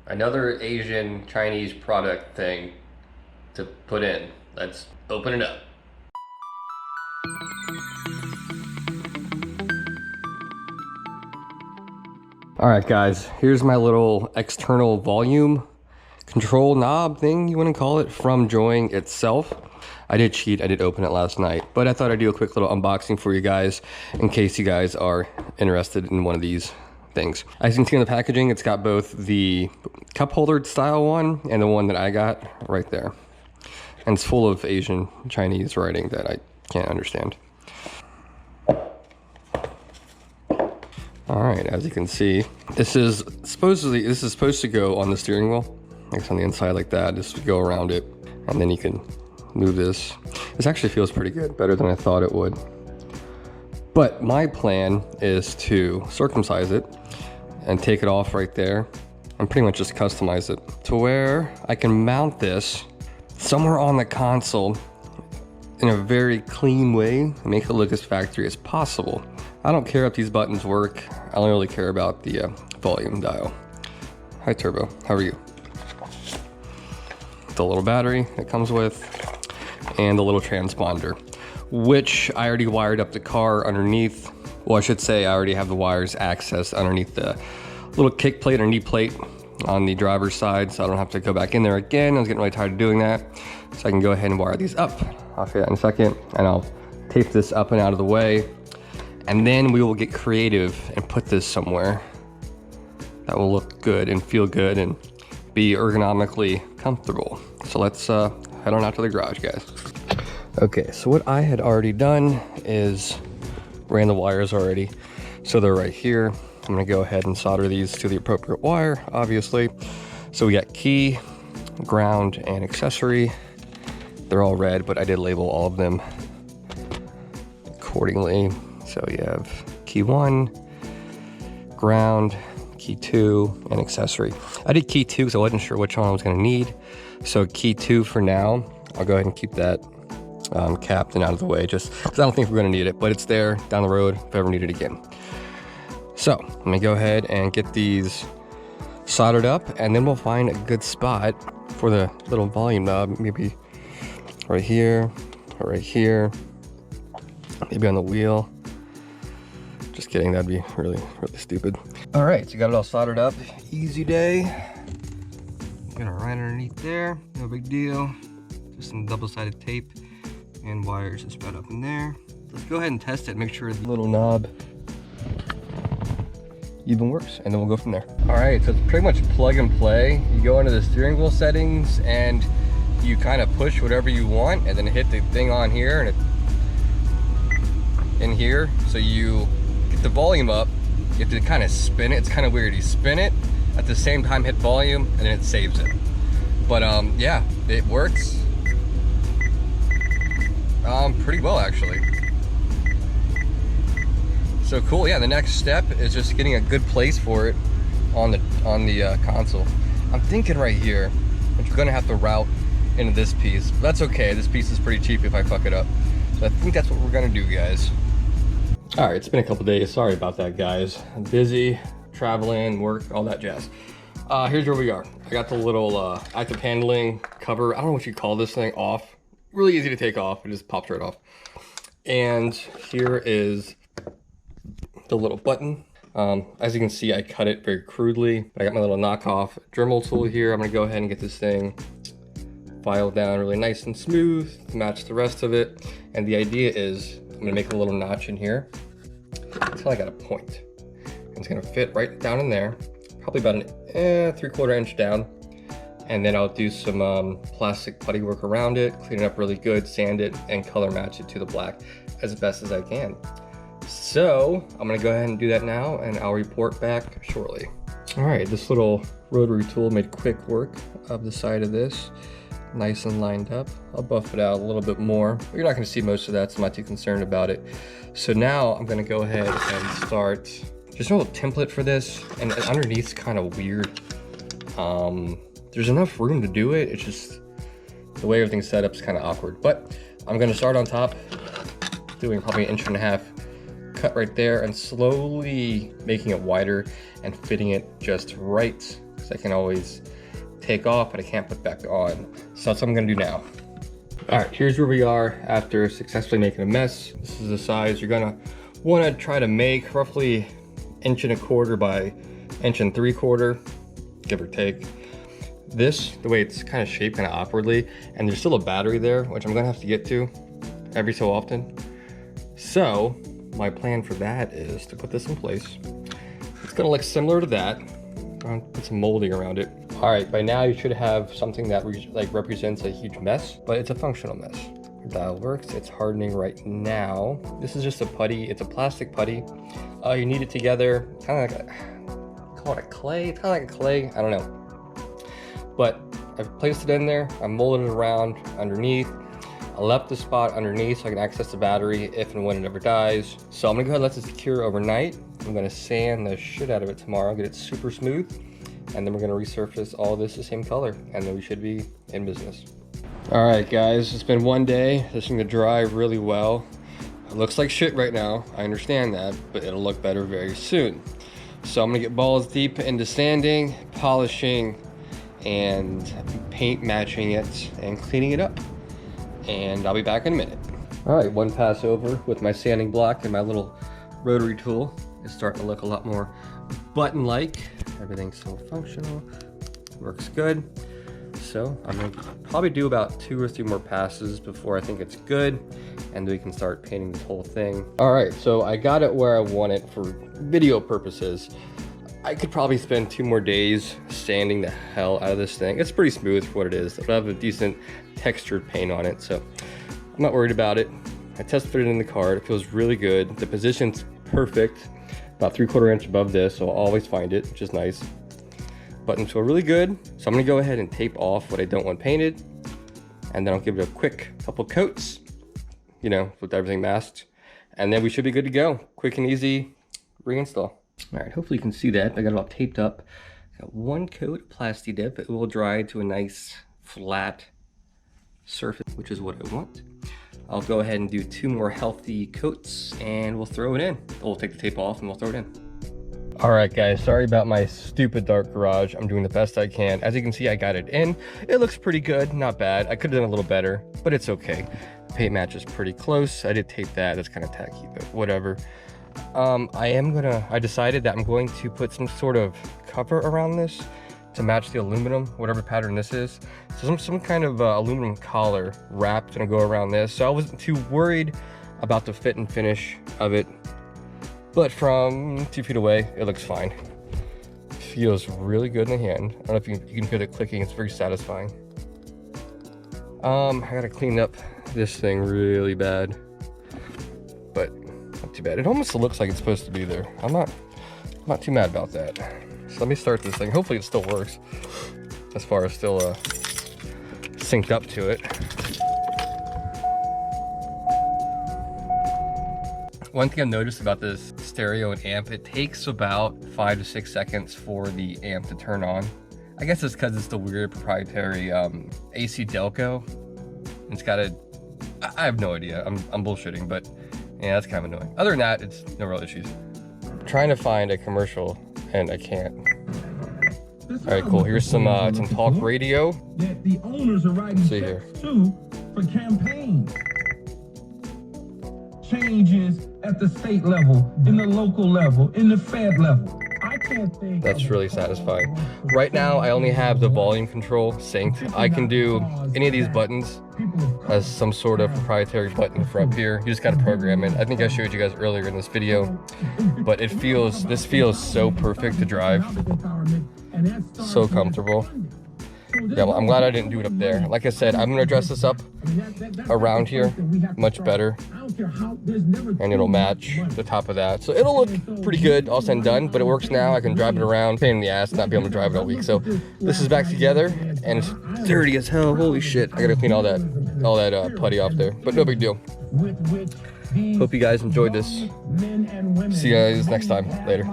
Another Asian Chinese product thing to put in. Let's open it up. All right, guys, here's my little external volume control knob thing, you want to call it, from Joying itself. I did cheat, I did open it last night, but I thought I'd do a quick little unboxing for you guys in case you guys are interested in one of these things. As you can see on the packaging, it's got both the cup holder style one and the one that I got right there. And it's full of Asian Chinese writing that I can't understand. All right, as you can see, this is supposed to go on the steering wheel. It's on the inside like that, just to go around it, and then you can move this. This actually feels pretty good, better than I thought it would. But my plan is to circumcise it and take it off right there and pretty much just customize it to where I can mount this somewhere on the console in a very clean way and make it look as factory as possible. I don't care if these buttons work. I only really care about the volume dial. Hi Turbo, how are you? The little battery it comes with and the little transponder, which I already wired up the car underneath. Well, I should say I already have the wires accessed underneath the little kick plate or knee plate on the driver's side, so I don't have to go back in there again. I was getting really tired of doing that, so I can go ahead and wire these up. I'll show you that in a second, and I'll tape this up and out of the way, and then we will get creative and put this somewhere that will look good and feel good and be ergonomically comfortable. So let's head on out to the garage, guys. Okay, so what I had already done is ran the wires already, so they're right here. I'm gonna go ahead and solder these to the appropriate wire, obviously. So we got key, ground, and accessory. They're all red, but I did label all of them accordingly. So you have key 1, ground, key 2, and accessory. I did key 2 because I wasn't sure which one I was gonna need. So key 2 for now. I'll go ahead and keep that capped and out of the way, just because I don't think we're gonna need it, but it's there down the road if I ever need it again. So let me go ahead and get these soldered up, and then we'll find a good spot for the little volume knob, maybe right here, or right here, maybe on the wheel. Just kidding, that'd be really, really stupid. All right, so you got it all soldered up. Easy day. Gonna right underneath there, no big deal. Just some double-sided tape and wires just spread up in there. Let's go ahead and test it, make sure the little knob even works, and then we'll go from there. All right, so it's pretty much plug and play. You go into the steering wheel settings and you kind of push whatever you want and then hit the thing on here and in here. So you get the volume up, you have to kind of spin it. It's kind of weird. You spin it, at the same time hit volume, and then it saves it. But yeah, it works pretty well actually. So cool. Yeah, the next step is just getting a good place for it on the console. I'm thinking right here, which we're gonna have to route into this piece. But that's okay. This piece is pretty cheap if I fuck it up. So I think that's what we're gonna do, guys. All right, it's been a couple days. Sorry about that, guys. I'm busy, traveling, work, all that jazz. Here's where we are. I got the little active handling cover. I don't know what you call this thing, off. Really easy to take off. It just pops right off. And here is the little button. As you can see, I cut it very crudely. I got my little knockoff Dremel tool here. I'm gonna go ahead and get this thing filed down really nice and smooth to match the rest of it. And the idea is I'm gonna make a little notch in here until I got a point. And it's gonna fit right down in there, probably about an 3/4 inch down. And then I'll do some plastic putty work around it, clean it up really good, sand it, and color match it to the black as best as I can. So I'm gonna go ahead and do that now, and I'll report back shortly. All right, this little rotary tool made quick work of the side of this, nice and lined up. I'll buff it out a little bit more. You're not gonna see most of that, so I'm not too concerned about it. So now I'm gonna go ahead and start just a little template for this, and underneath's kind of weird. There's enough room to do it. It's just the way everything's set up is kind of awkward. But I'm gonna start on top, doing probably 1.5 inch cut right there, and slowly making it wider and fitting it just right because I can always take off, but I can't put back on. So that's what I'm gonna do now. All right, here's where we are after successfully making a mess. This is the size you're gonna wanna try to make, roughly 1.25 inches by 1.75 inches, give or take. This, the way it's kind of shaped kind of awkwardly, and there's still a battery there, which I'm gonna have to get to every so often. So my plan for that is to put this in place. It's gonna look similar to that. I'll put some molding around it. All right, by now you should have something that represents a huge mess, but it's a functional mess. The dial works, it's hardening right now. This is just a putty, it's a plastic putty. You knead it together, kind of like call it a clay, kind of like a clay, I don't know. But I've placed it in there, I molded it around underneath. I left the spot underneath so I can access the battery if and when it ever dies. So I'm gonna go ahead and let this cure overnight. I'm gonna sand the shit out of it tomorrow, get it super smooth, and then we're gonna resurface all this the same color, and then we should be in business. All right, guys, it's been one day. This thing to dry really well. It looks like shit right now, I understand that, but it'll look better very soon. So I'm gonna get balls deep into sanding, polishing, and paint matching it and cleaning it up. And I'll be back in a minute. All right, one pass over with my sanding block and my little rotary tool. It's starting to look a lot more button-like. Everything's so functional, works good. So I'm gonna probably do about 2 or 3 more passes before I think it's good, and we can start painting this whole thing. All right, so I got it where I want it for video purposes. I could probably spend 2 more days sanding the hell out of this thing. It's pretty smooth for what it is. I have a decent textured paint on it, so I'm not worried about it. I tested it in the car. It feels really good. The position's perfect, about 3/4 inch above this, so I'll always find it, which is nice. Buttons feel really good, so I'm gonna go ahead and tape off what I don't want painted, and then I'll give it a quick couple coats, you know, with everything masked, and then we should be good to go. Quick and easy reinstall. All right, hopefully you can see that. I got it all taped up. Got 1 coat of Plasti Dip. It will dry to a nice flat surface, which is what I want. I'll go ahead and do 2 more healthy coats and we'll throw it in. We'll take the tape off and we'll throw it in. All right, guys, sorry about my stupid dark garage. I'm doing the best I can. As you can see, I got it in. It looks pretty good, not bad. I could have done a little better, but it's okay. Paint match is pretty close. I did tape that. That's kind of tacky, but whatever. I decided that I'm going to put some sort of cover around this to match the aluminum, whatever pattern this is. So some kind of aluminum collar wrapped gonna go around this. So I wasn't too worried about the fit and finish of it. But from 2 feet away, it looks fine. Feels really good in the hand. I don't know if you can feel it clicking, it's very satisfying. I gotta clean up this thing really bad, but not too bad. It almost looks like it's supposed to be there. I'm not too mad about that. So let me start this thing. Hopefully it still works as far as still synced up to it. One thing I've noticed about this stereo and amp, it takes about 5 to 6 seconds for the amp to turn on. I guess it's because it's the weird proprietary AC Delco. It's got a, I have no idea. I'm bullshitting, but yeah, that's kind of annoying. Other than that, it's no real issues. I'm trying to find a commercial and I can't. All right, cool. Here's some talk radio. That the owners are writing see here for campaigns. Changes at the state level, in the local level, in the Fed level. I can't think. That's really satisfying. Right now, I only have the volume control synced. I can do any of these buttons as some sort of proprietary button from up here. You just got to program it. I think I showed you guys earlier in this video, but this feels so perfect to drive. So comfortable. Yeah, well, I'm glad I didn't do it up there. Like I said, I'm gonna dress this up around here much better, and it'll match the top of that. So it'll look pretty good all said and done, but it works now. I can drive it around, pain in the ass, not be able to drive it all week. So this is back together, and it's dirty as hell. Holy shit! I gotta clean all that putty off there, but no big deal. Hope you guys enjoyed this. See you guys next time. Later.